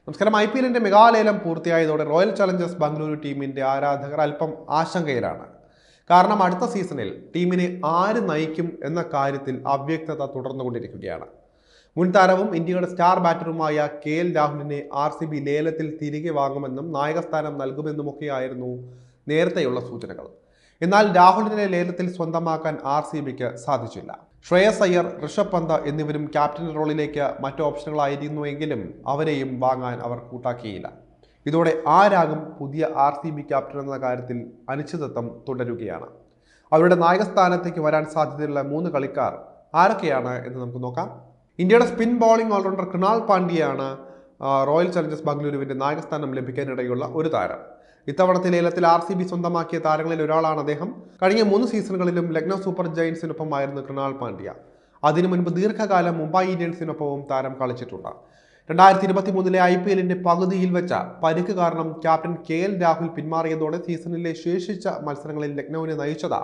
നമസ്കാരം. IPLന്റെ മെഗാലേലം പൂർത്തിയായതോടെ royal Challengers Bengaluru ടീമിന്റെ ആരാധകർ അല്പം ആശങ്കയിലാണ്. കാരണം അടുത്ത സീസണിൽ ടീമിനെ ആര് നയിക്കും എന്ന കാര്യത്തിൽ അവ്യക്തത തുടർന്നുകൊണ്ടിരിക്കുകയാണ്. മുൻ താരവും ഇന്ത്യയുടെ സ്റ്റാർ ബാറ്ററുമായ KL രാഹുലിനെ RCB ലേലത്തിൽ തിരികെ വാങ്ങുമെന്നും നായകസ്ഥാനം നൽകുമെന്നുമൊക്കെയായിരുന്നു നേരത്തെയുള്ള സൂചനകൾ. എന്നാൽ രാഹുലിനെ ലേലത്തിൽ സ്വന്തമാക്കാൻ RCBക്ക് സാധിച്ചില്ല. ശ്രേയസ് അയ്യർ, ഋഷഭ് പന്ത് എന്നിവരും ക്യാപ്റ്റൻ റോളിലേക്ക് മറ്റു ഓപ്ഷനുകളായിരുന്നുവെങ്കിലും അവരെയും വാങ്ങാൻ അവർ കൂട്ടാക്കിയില്ല. ഇതോടെ ആരാകും പുതിയ RCB ക്യാപ്റ്റൻ എന്ന കാര്യത്തിൽ അനിശ്ചിതത്വം തുടരുകയാണ്. അവരുടെ നായകസ്ഥാനത്തേക്ക് വരാൻ സാധ്യതയുള്ള 3 കളിക്കാർ ആരൊക്കെയാണ് എന്ന് നമുക്ക് നോക്കാം. ഇന്ത്യയുടെ സ്പിൻ ബോളിംഗ് ഓൾറൗണ്ടർ കൃണാൽ പാണ്ഡ്യയാണ് റോയൽ ചലഞ്ചേഴ്സ് ബംഗളൂരുവിന്റെ നായകസ്ഥാനം ലഭിക്കാനിടയുള്ള ഒരു താരം. ഇത്തവണത്തെ ലേലത്തിൽ RCB സ്വന്തമാക്കിയ താരങ്ങളിൽ ഒരാളാണ് അദ്ദേഹം. കഴിഞ്ഞ 3 സീസണുകളിലും ലക്നൗ സൂപ്പർ ജയൻസിനൊപ്പമായിരുന്നു കൃണാൽ പാണ്ഡ്യ. അതിനു മുൻപ് ദീർഘകാലം മുംബൈ ഇന്ത്യൻസിനൊപ്പവും താരം കളിച്ചിട്ടുണ്ട്. 2023 IPLന്റെ പകുതിയിൽ വെച്ച പരിക്ക് കാരണം ക്യാപ്റ്റൻ KL രാഹുൽ പിന്മാറിയതോടെ സീസണിലെ ശേഷിച്ച മത്സരങ്ങളിൽ ലക്നൌവിനെ നയിച്ചത്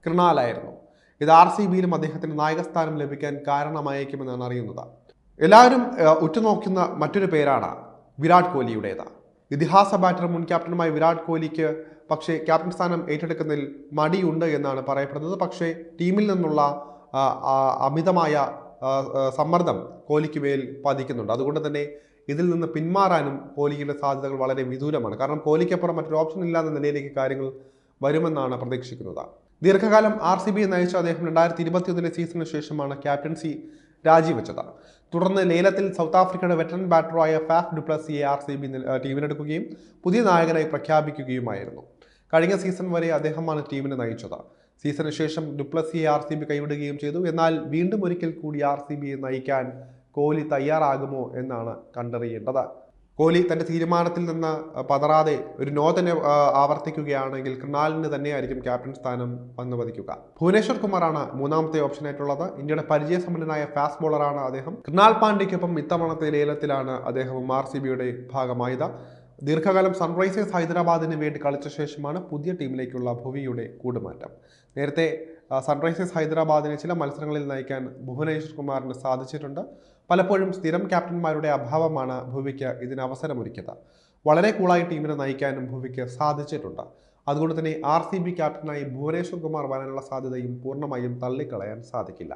കൃണാലായിരുന്നു. ഇത് RCBയിലും അദ്ദേഹത്തിന് നായകസ്ഥാനം ലഭിക്കാൻ കാരണമായേക്കുമെന്നാണ് അറിയുന്നത്. എല്ലാവരും ഉറ്റുനോക്കുന്ന മറ്റൊരു പേരാണ് വിരാട് കോഹ്ലിയുടേത്. ഇതിഹാസ ബാറ്റർ മുൻ ക്യാപ്റ്റനുമായ വിരാട് കോഹ്ലിക്ക് പക്ഷേ ക്യാപ്റ്റൻ സ്ഥാനം ഏറ്റെടുക്കുന്നതിൽ മടിയുണ്ട് എന്നാണ് പറയപ്പെടുന്നത്. പക്ഷേ ടീമിൽ നിന്നുള്ള അമിതമായ സമ്മർദ്ദം കോഹ്ലിക്ക് മേൽ പതിക്കുന്നുണ്ട്. അതുകൊണ്ട് തന്നെ ഇതിൽ നിന്ന് പിന്മാറാനും കോഹ്ലിയുടെ സാധ്യതകൾ വളരെ വിദൂരമാണ്. കാരണം കോഹ്ലിക്കപ്പുറം മറ്റൊരു ഓപ്ഷൻ ഇല്ലാത്ത നിലയിലേക്ക് കാര്യങ്ങൾ വരുമെന്നാണ് പ്രതീക്ഷിക്കുന്നത്. ദീർഘകാലം RCB നയിച്ച അദ്ദേഹം 2021 സീസണിന് ശേഷമാണ് ക്യാപ്റ്റൻസി രാജിവെച്ചത്. തുടർന്ന് ലേലത്തിൽ സൗത്ത് ആഫ്രിക്കയുടെ വെറ്ററൻ ബാറ്ററായ ഫാഫ് ഡു പ്ലസിയെ RCB ടീമിനെടുക്കുകയും പുതിയ നായകനായി പ്രഖ്യാപിക്കുകയുമായിരുന്നു. കഴിഞ്ഞ സീസൺ വരെ അദ്ദേഹമാണ് ടീമിനെ നയിച്ചത്. സീസണിന് ശേഷം ഡു പ്ലസിയെ RCB കൈവിടുകയും ചെയ്തു. എന്നാൽ വീണ്ടും ഒരിക്കൽ കൂടി RCBയെ നയിക്കാൻ കോഹ്ലി തയ്യാറാകുമോ എന്നാണ് കണ്ടറിയേണ്ടത്. കോഹ്ലി തന്റെ തീരുമാനത്തിൽ നിന്ന് പതറാതെ ഒരു നോ തന്നെ ആവർത്തിക്കുകയാണെങ്കിൽ കൃണാലിന് തന്നെയായിരിക്കും ക്യാപ്റ്റൻ സ്ഥാനം വന്നു പതിക്കുക. ഭുവനേശ്വർ കുമാറാണ് 3ാമത്തെ ഓപ്ഷനായിട്ടുള്ളത്. ഇന്ത്യയുടെ പരിചയസമ്പന്നനായ ഫാസ്റ്റ് ബോളറാണ് അദ്ദേഹം. കൃണാൽ പാണ്ഡ്യയ്ക്കൊപ്പം ഇത്തവണത്തെ ലേലത്തിലാണ് അദ്ദേഹവും RCBയുടെ ഭാഗമായത്. ദീർഘകാലം സൺറൈസേഴ്സ് ഹൈദരാബാദിന് വേണ്ടി കളിച്ച ശേഷമാണ് പുതിയ ടീമിലേക്കുള്ള ഭുവിയുടെ കൂടുമാറ്റം. നേരത്തെ സൺറൈസേഴ്സ് ഹൈദരാബാദിനെ ചില മത്സരങ്ങളിൽ നയിക്കാൻ ഭുവനേശ്വർ കുമാറിന് സാധിച്ചിട്ടുണ്ട്. പലപ്പോഴും സ്ഥിരം ക്യാപ്റ്റന്മാരുടെ അഭാവമാണ് ഭുവിക്ക് ഇതിന് അവസരമൊരുക്കിയത്. വളരെ കൂളായി ടീമിനെ നയിക്കാനും ഭുവിക്ക് സാധിച്ചിട്ടുണ്ട്. അതുകൊണ്ട് തന്നെ RCB ക്യാപ്റ്റനായി ഭുവനേശ്വർ കുമാർ വരാനുള്ള സാധ്യതയും പൂർണ്ണമായും തള്ളിക്കളയാൻ സാധിക്കില്ല.